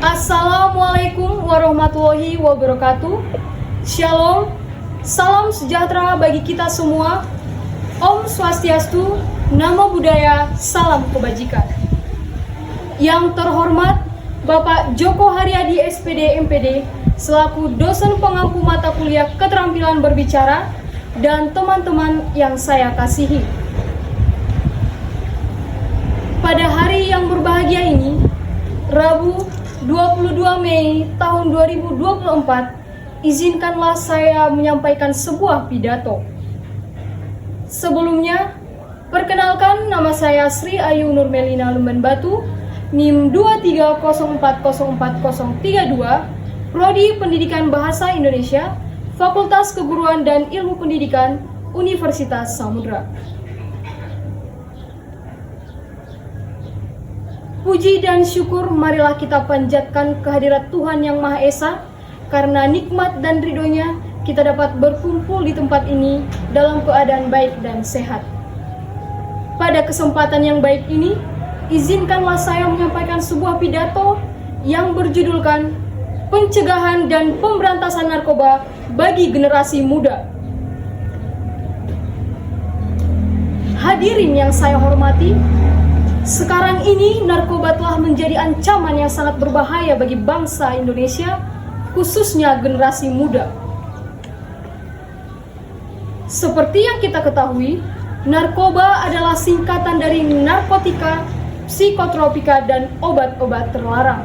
Assalamualaikum warahmatullahi wabarakatuh. Shalom, salam sejahtera bagi kita semua. Om Swastiastu, Namo Buddhaya, salam kebajikan. Yang terhormat Bapak Joko Haryadi SPD MPD selaku dosen pengampu mata kuliah keterampilan berbicara dan teman-teman yang saya kasihi. Pada hari yang berbahagia ini, Rabu 22 Mei tahun 2024, izinkanlah saya menyampaikan sebuah pidato. Sebelumnya, perkenalkan nama saya Sri Ayu Nurmelina Lumban Batu, NIM 230404032, Prodi Pendidikan Bahasa Indonesia, Fakultas Keguruan dan Ilmu Pendidikan, Universitas Samudra. Puji dan syukur marilah kita panjatkan kehadirat Tuhan Yang Maha Esa, karena nikmat dan ridhonya kita dapat berkumpul di tempat ini dalam keadaan baik dan sehat. Pada kesempatan yang baik ini, izinkanlah saya menyampaikan sebuah pidato yang berjudulkan Pencegahan dan Pemberantasan Narkoba bagi Generasi Muda. Hadirin yang saya hormati, sekarang ini narkoba telah menjadi ancaman yang sangat berbahaya bagi bangsa Indonesia, khususnya generasi muda. Seperti yang kita ketahui, narkoba adalah singkatan dari narkotika, psikotropika, dan obat-obat terlarang.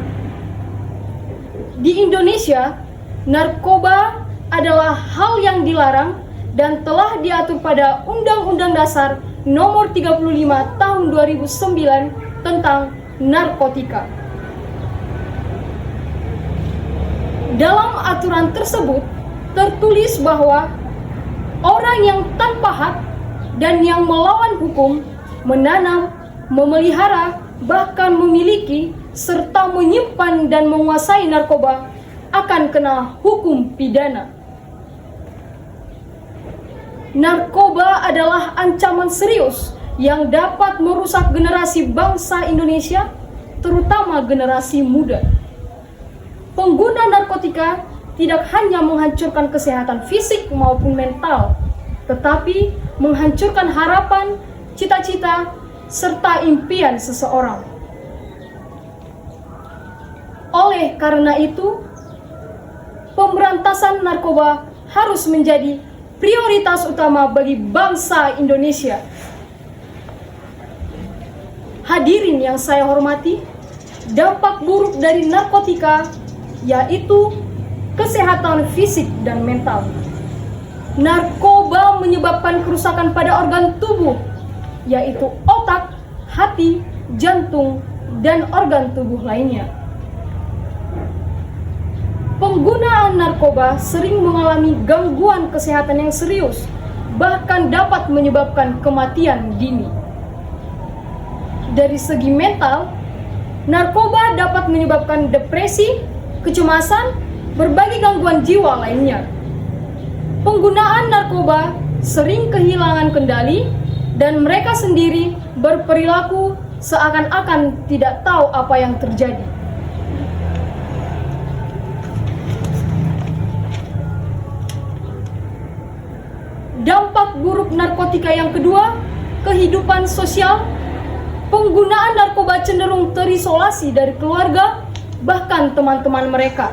Di Indonesia, narkoba adalah hal yang dilarang dan telah diatur pada Undang-Undang Dasar Nomor 35 Tahun 2009 tentang narkotika. Dalam aturan tersebut tertulis bahwa orang yang tanpa hak dan yang melawan hukum menanam, memelihara, bahkan memiliki serta menyimpan dan menguasai narkoba akan kena hukum pidana. Narkoba adalah ancaman serius yang dapat merusak generasi bangsa Indonesia, terutama generasi muda. Pengguna narkotika tidak hanya menghancurkan kesehatan fisik maupun mental, tetapi menghancurkan harapan, cita-cita, serta impian seseorang. Oleh karena itu, pemberantasan narkoba harus menjadi prioritas utama bagi bangsa Indonesia. Hadirin yang saya hormati, dampak buruk dari narkotika yaitu kesehatan fisik dan mental. Narkoba menyebabkan kerusakan pada organ tubuh, yaitu otak, hati, jantung, dan organ tubuh lainnya. Penggunaan narkoba sering mengalami gangguan kesehatan yang serius, bahkan dapat menyebabkan kematian dini. Dari segi mental, narkoba dapat menyebabkan depresi, kecemasan, berbagai gangguan jiwa lainnya. Penggunaan narkoba sering kehilangan kendali dan mereka sendiri berperilaku seakan-akan tidak tahu apa yang terjadi. Dampak buruk narkotika yang kedua, kehidupan sosial. Penggunaan narkoba cenderung terisolasi dari keluarga, bahkan teman-teman mereka.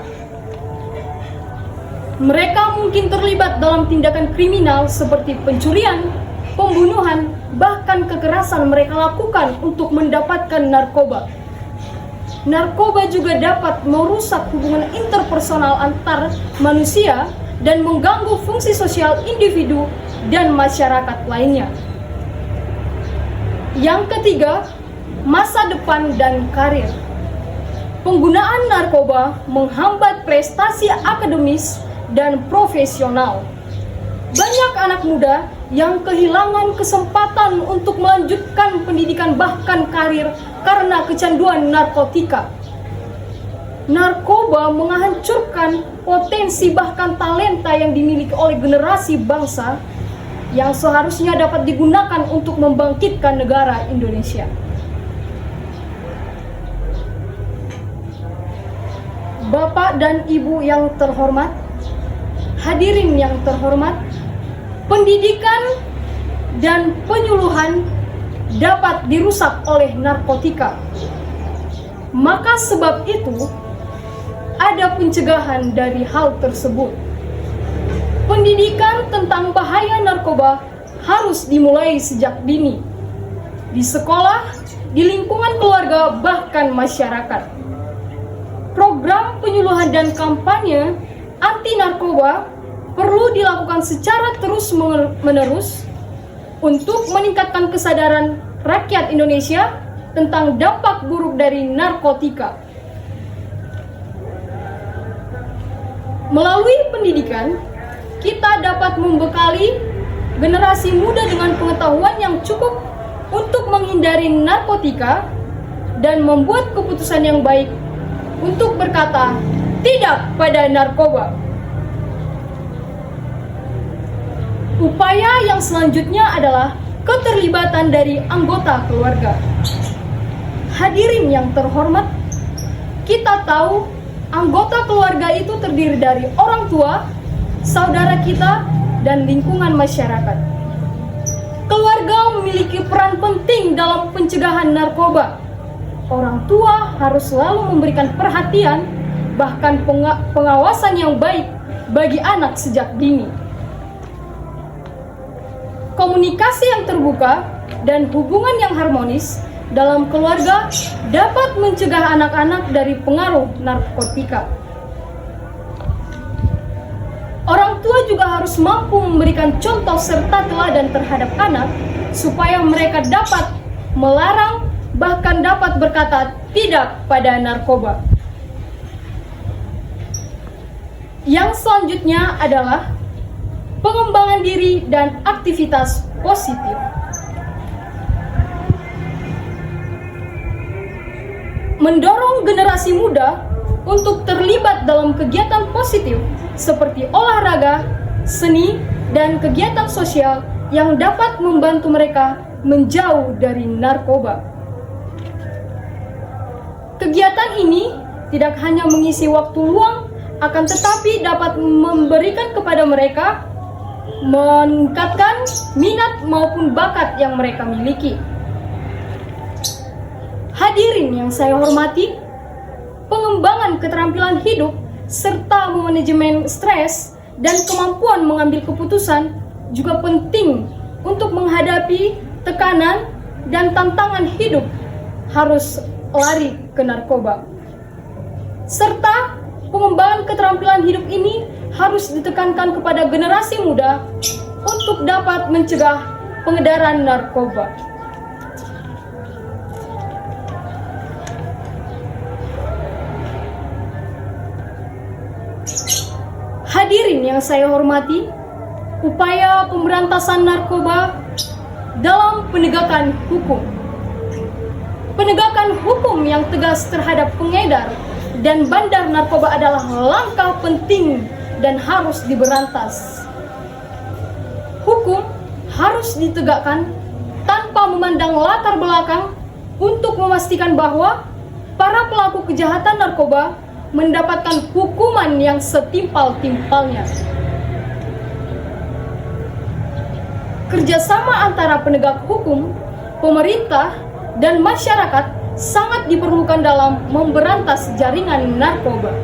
Mereka mungkin terlibat dalam tindakan kriminal seperti pencurian, pembunuhan, bahkan kekerasan mereka lakukan untuk mendapatkan narkoba. Narkoba juga dapat merusak hubungan interpersonal antar manusia dan mengganggu fungsi sosial individu dan masyarakat lainnya. Yang ketiga, masa depan dan karir. Penggunaan narkoba menghambat prestasi akademis dan profesional. Banyak anak muda yang kehilangan kesempatan untuk melanjutkan pendidikan bahkan karir karena kecanduan narkotika. Narkoba menghancurkan potensi bahkan talenta yang dimiliki oleh generasi bangsa yang seharusnya dapat digunakan untuk membangkitkan negara Indonesia. Bapak dan Ibu yang terhormat, hadirin yang terhormat, pendidikan dan penyuluhan dapat dirusak oleh narkotika. Maka sebab itu, ada pencegahan dari hal tersebut. Pendidikan tentang bahaya narkoba harus dimulai sejak dini, di sekolah, di lingkungan keluarga, bahkan masyarakat. Program penyuluhan dan kampanye anti narkoba perlu dilakukan secara terus-menerus untuk meningkatkan kesadaran rakyat Indonesia tentang dampak buruk dari narkotika. Melalui pendidikan, kita dapat membekali generasi muda dengan pengetahuan yang cukup untuk menghindari narkotika dan membuat keputusan yang baik untuk berkata tidak pada narkoba. Upaya yang selanjutnya adalah keterlibatan dari anggota keluarga. Hadirin yang terhormat, kita tahu anggota keluarga itu terdiri dari orang tua, saudara kita, dan lingkungan masyarakat. Keluarga memiliki peran penting dalam pencegahan narkoba. Orang tua harus selalu memberikan perhatian, bahkan pengawasan yang baik bagi anak sejak dini. Komunikasi yang terbuka dan hubungan yang harmonis dalam keluarga dapat mencegah anak-anak dari pengaruh narkotika. Orang tua juga harus mampu memberikan contoh serta teladan terhadap anak supaya mereka dapat melarang, bahkan dapat berkata tidak pada narkoba. Yang selanjutnya adalah pengembangan diri dan aktivitas positif. Mendorong generasi muda untuk terlibat dalam kegiatan positif seperti olahraga, seni, dan kegiatan sosial yang dapat membantu mereka menjauh dari narkoba. Kegiatan ini tidak hanya mengisi waktu luang, akan tetapi dapat memberikan kepada mereka meningkatkan minat maupun bakat yang mereka miliki. Hadirin yang saya hormati, pengembangan keterampilan hidup serta manajemen stres dan kemampuan mengambil keputusan juga penting untuk menghadapi tekanan dan tantangan hidup harus lari ke narkoba. Serta pengembangan keterampilan hidup ini harus ditekankan kepada generasi muda untuk dapat mencegah pengedaran narkoba. Hadirin yang saya hormati, upaya pemberantasan narkoba dalam penegakan hukum. Penegakan hukum yang tegas terhadap pengedar dan bandar narkoba adalah langkah penting dan harus diberantas. Hukum harus ditegakkan tanpa memandang latar belakang untuk memastikan bahwa para pelaku kejahatan narkoba mendapatkan hukuman yang setimpal-timpalnya. Kerjasama antara penegak hukum, pemerintah, dan masyarakat sangat diperlukan dalam memberantas jaringan narkoba.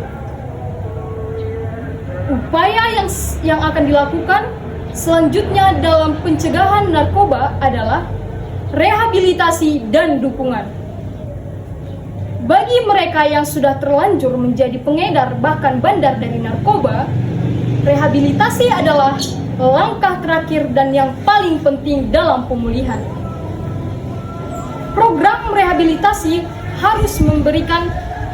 Upaya yang akan dilakukan selanjutnya dalam pencegahan narkoba adalah rehabilitasi dan dukungan. Bagi mereka yang sudah terlanjur menjadi pengedar bahkan bandar dari narkoba, rehabilitasi adalah langkah terakhir dan yang paling penting dalam pemulihan. Program rehabilitasi harus memberikan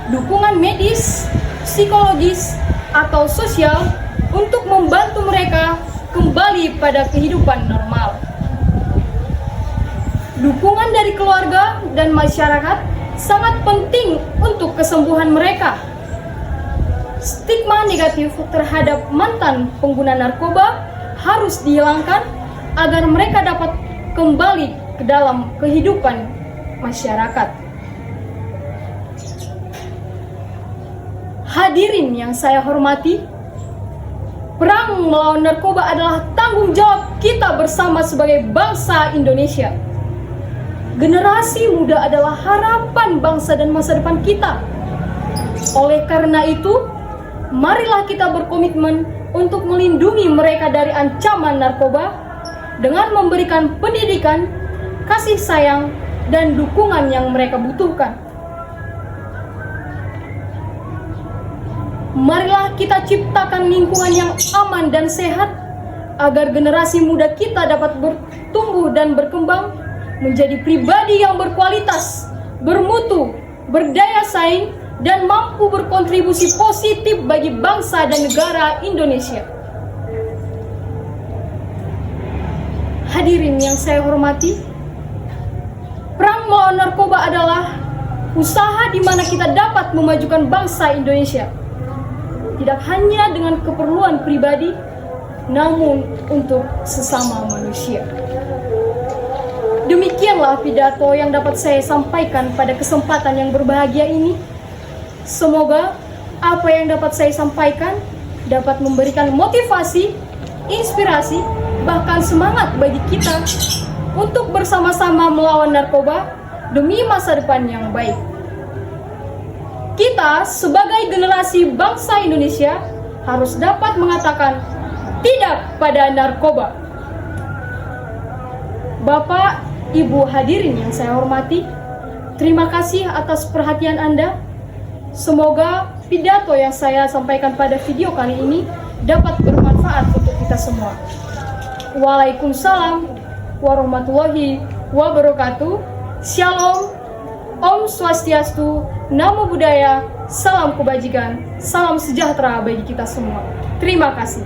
dukungan medis, psikologis, atau sosial untuk membantu mereka kembali pada kehidupan normal. Dukungan dari keluarga dan masyarakat sangat penting untuk kesembuhan mereka. Stigma negatif terhadap mantan pengguna narkoba harus dihilangkan agar mereka dapat kembali ke dalam kehidupan masyarakat. Hadirin yang saya hormati, perang melawan narkoba adalah tanggung jawab kita bersama sebagai bangsa Indonesia. Generasi muda adalah harapan bangsa dan masa depan kita. Oleh karena itu, marilah kita berkomitmen untuk melindungi mereka dari ancaman narkoba dengan memberikan pendidikan, kasih sayang, dan dukungan yang mereka butuhkan. Marilah kita ciptakan lingkungan yang aman dan sehat agar generasi muda kita dapat bertumbuh dan berkembang menjadi pribadi yang berkualitas, bermutu, berdaya saing, dan mampu berkontribusi positif bagi bangsa dan negara Indonesia. Hadirin yang saya hormati, perang melawan narkoba adalah usaha di mana kita dapat memajukan bangsa Indonesia. Tidak hanya dengan keperluan pribadi, namun untuk sesama manusia. Demikianlah pidato yang dapat saya sampaikan pada kesempatan yang berbahagia ini. Semoga apa yang dapat saya sampaikan dapat memberikan motivasi, inspirasi, bahkan semangat bagi kita untuk bersama-sama melawan narkoba demi masa depan yang baik. Kita sebagai generasi bangsa Indonesia harus dapat mengatakan tidak pada narkoba. Bapak, Ibu hadirin yang saya hormati, terima kasih atas perhatian Anda. Semoga pidato yang saya sampaikan pada video kali ini dapat bermanfaat untuk kita semua. Waalaikumsalam warahmatullahi wabarakatuh. Shalom, Om Swastiastu, Namo Buddhaya, salam kebajikan, salam sejahtera bagi kita semua. Terima kasih.